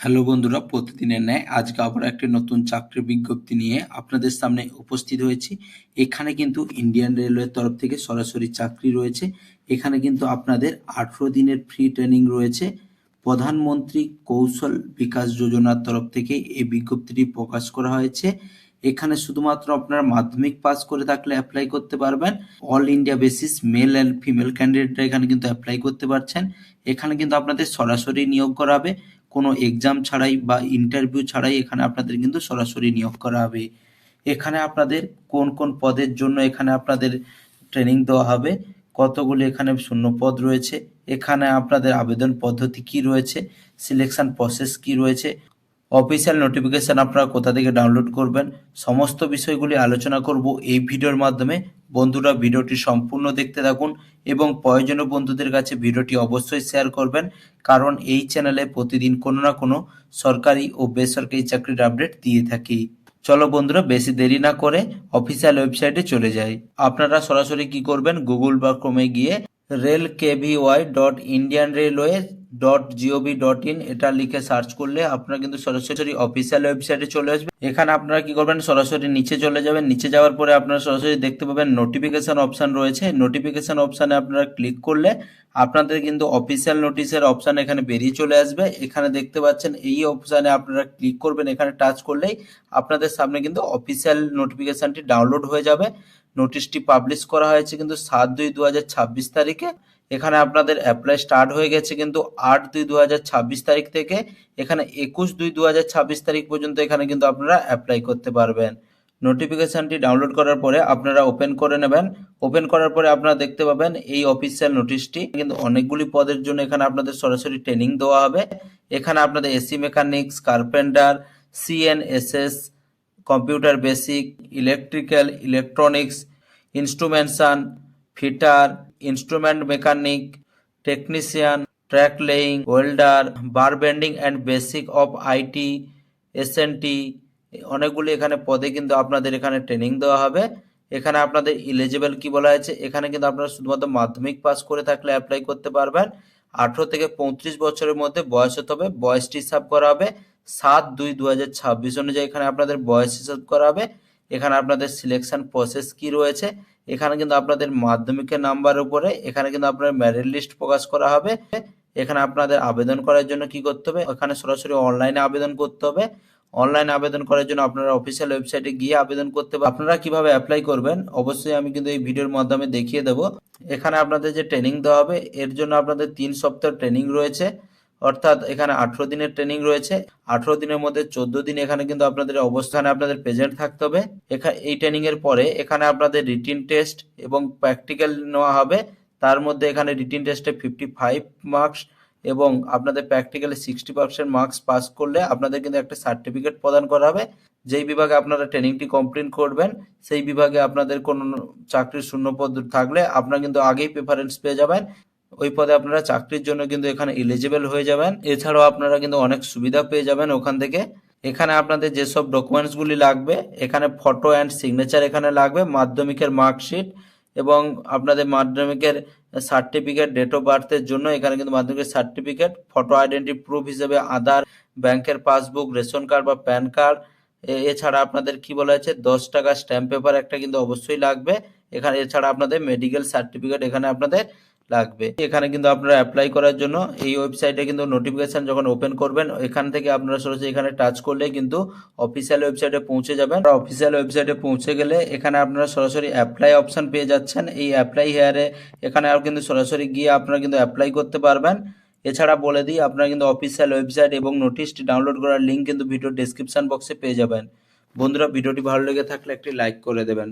Hello বন্ধুরা, প্রতিদিনের ন্যায় আজকে আবার একটি নতুন চাকরির বিজ্ঞপ্তি নিয়ে আপনাদের সামনে উপস্থিত হয়েছি। এখানে কিন্তু ইন্ডিয়ান রেলওয়ের তরফ থেকে সরাসরি চাকরি রয়েছে। এখানে কিন্তু আপনাদের 18 দিনের ফ্রি ট্রেনিং রয়েছে। প্রধানমন্ত্রী কৌশল বিকাশ যোজনার তরফ থেকে এই বিজ্ঞপ্তিটি প্রকাশ করা হয়েছে। এখানে শুধুমাত্র আপনারা মাধ্যমিক পাস করে থাকলে অ্যাপ্লাই করতে পারবেন। All India basis male and female ক্যান্ডিডেটরা এখানে কিন্তু অ্যাপ্লাই করতে পারছেন। এখানে কিন্তু আপনাদের সরাসরি নিয়োগ করা হবে, কোনো এক্সাম ছাড়াই বা ইন্টারভিউ ছাড়াই এখানে আপনাদের কিন্তু সরাসরি নিয়োগ করা হবে। এখানে আপনাদের কোন কোন পদের জন্য এখানে আপনাদের ট্রেনিং দেওয়া হবে, কতগুলি এখানে শূন্য পদ রয়েছে, এখানে আপনাদের আবেদন পদ্ধতি কি রয়েছে, সিলেকশন প্রসেস কি রয়েছে, অফিসিয়াল নোটিফিকেশন আপনারা কোথা থেকে ডাউনলোড করবেন, সমস্ত বিষয়গুলি আলোচনা করব এই ভিডিওর মাধ্যমে। বন্ধুরা, ভিডিওটি সম্পূর্ণ দেখতে থাকুন এবং প্রয়োজনীয় বন্ধুদের কাছে ভিডিওটি অবশ্যই শেয়ার করবেন, কারণ এই চ্যানেলে প্রতিদিন কোনো না কোনো সরকারি ও বেসরকারি চাকরির আপডেট দিয়ে থাকি। চলো বন্ধুরা, বেশি দেরি না করে অফিসিয়াল ওয়েবসাইটে চলে যাই। আপনারা সরাসরি কি করবেন, গুগল বা ক্রোমে গিয়ে railkvy.indianrailways.gov.in এটা লিখে সার্চ করলে আপনারা কিন্তু সরাসরি অফিসিয়াল ওয়েবসাইটে চলে আসবে। এখানে আপনারা কি করবেন, সরাসরি নিচে চলে যাবেন। নিচে যাওয়ার পরে আপনারা সরাসরি দেখতে পাবেন নোটিফিকেশন অপশন রয়েছে। নোটিফিকেশন অপশানে আপনারা ক্লিক করলে আপনাদের কিন্তু অফিসিয়াল নোটিশের অপশান এখানে বেরিয়ে চলে আসবে। এখানে দেখতে পাচ্ছেন এই অপশানে আপনারা ক্লিক করবেন, এখানে টাচ করলেই আপনাদের সামনে কিন্তু অফিসিয়াল নোটিফিকেশনটি ডাউনলোড হয়ে যাবে। নোটিশটি পাবলিশ করা হয়েছে কিন্তু 7/2/2026 তারিখে। এখানে আপনাদের অ্যাপ্লাই স্টার্ট হয়ে গেছে কিন্তু 8/2/2026 তারিখ থেকে এখানে 21/2/2026 তারিখ পর্যন্ত এখানে কিন্তু আপনারা অ্যাপ্লাই করতে পারবেন। নোটিফিকেশানটি ডাউনলোড করার পরে আপনারা ওপেন করে নেবেন। ওপেন করার পরে আপনারা দেখতে পাবেন এই অফিসিয়াল নোটিশটি কিন্তু অনেকগুলি পদের জন্য এখানে আপনাদের সরাসরি ট্রেনিং দেওয়া হবে। এখানে আপনাদের AC mechanics, carpenter, CNSS, computer basic, electrical, electronics, instrumentation, fitter, instrument mechanic, technician, track laying, welder, bar bending and basic of IT, SNT, অনেকগুলি এখানে পদে কিন্তু আপনাদের এখানে ট্রেনিং দেওয়া হবে। এখানে আপনাদের ইলিজিবল কি বলা হয়েছে, এখানে কিন্তু আপনারা শুধুমাত্র মাধ্যমিক পাস করে থাকলে অ্যাপ্লাই করতে পারবেন। 18 থেকে 35 বছরের মধ্যে বয়স হতে হবে। বয়সটি হিসাব করা হবে 7/2/2026 অনুযায়ী এখানে আপনাদের বয়স হিসাব করা হবে। এখানে আপনাদের সিলেকশন প্রসেস কি রয়েছে, এখানে কিন্তু আপনাদের মাধ্যমিকের নাম্বার উপরে এখানে কিন্তু আপনার মেরিট লিস্ট প্রকাশ করা হবে। এখানে আপনাদের আবেদন করার জন্য কি করতে হবে, এখানে সরাসরি অনলাইনে আবেদন করতে হবে। অনলাইনে আবেদন করার জন্য আপনারা অফিসিয়াল ওয়েবসাইটে গিয়ে আবেদন করতে হবে। আপনারা কিভাবে অ্যাপ্লাই করবেন অবশ্যই আমি কিন্তু এই ভিডিওর মাধ্যমে দেখিয়ে দেব। এখানে আপনাদের যে ট্রেনিং দেওয়া হবে এর জন্য আপনাদের 3 সপ্তাহ ট্রেনিং রয়েছে, অর্থাৎ এখানে 18 দিনের ট্রেনিং রয়েছে। 18 দিনের মধ্যে 14 দিন এখানে কিন্তু আপনাদের অবস্থানে আপনাদের প্রেজেন্ট থাকতে হবে। এই ট্রেনিং এর পরে এখানে আপনাদের রিটিন টেস্ট এবং প্র্যাকটিক্যাল নেওয়া হবে। তার মধ্যে এখানে রিটিন টেস্টে 55 মার্কস এবং আপনাদের প্র্যাকটিক্যালে 60% মার্কস পাস করলে আপনাদের কিন্তু একটা সার্টিফিকেট প্রদান করা হবে। যেই বিভাগে আপনারা ট্রেনিংটি কমপ্লিট করবেন সেই বিভাগে আপনাদের কোনো চাকরির শূন্যপদ থাকলে আপনারা কিন্তু আগেই প্রেফারেন্স পেয়ে যাবেন। ওই পদে আপনারা চাকরির জন্য কিন্তু এখানে এলিজিবল হয়ে যাবেন। এছাড়াও আপনারা কিন্তু অনেক সুবিধা পেয়ে যাবেন ওখান থেকে। এখানে আপনাদের যেসব ডকুমেন্টসগুলি লাগবে, এখানে ফটো অ্যান্ড সিগনেচার এখানে লাগবে, মাধ্যমিকের মার্কশিট এবং আপনাদের মাধ্যমিকের সার্টিফিকেট, ডেট অফ বার্থের জন্য এখানে কিন্তু মাধ্যমিকের সার্টিফিকেট, ফটো আইডেন্টি প্রুফ হিসেবে আধার, ব্যাংকের পাসবুক, রেশন কার্ড বা প্যান কার্ড। এছাড়া আপনাদের কি বলা হয়েছে, 10 টাকা স্ট্যাম্প পেপার একটা কিন্তু অবশ্যই লাগবে এখানে। এছাড়া আপনাদের মেডিকেল সার্টিফিকেট এখানে আপনাদের লাগবে। এখানে কিন্তু আপনারা অ্যাপ্লাই করার জন্য এই ওয়েবসাইটে কিন্তু নোটিফিকেশন যখন ওপেন করবেন এখান থেকে আপনারা সরাসরি এখানে টাচ করলে কিন্তু অফিসিয়াল ওয়েবসাইটে পৌঁছে যাবেন। অফিসিয়াল ওয়েবসাইটে পৌঁছে গেলে এখানে আপনারা সরাসরি অ্যাপ্লাই অপশন পেয়ে যাচ্ছেন। এই অ্যাপ্লাই হেয়ারে এখানে আর কিন্তু সরাসরি গিয়ে আপনারা কিন্তু অ্যাপ্লাই করতে পারবেন। এছাড়া বলে দিই, আপনারা কিন্তু অফিসিয়াল ওয়েবসাইট এবং নোটিশটি ডাউনলোড করার লিঙ্ক কিন্তু ভিডিও ডেসক্রিপশন বক্সে পেয়ে যাবেন। বন্ধুরা, ভিডিওটি ভালো লেগে থাকলে একটি লাইক করে দেবেন।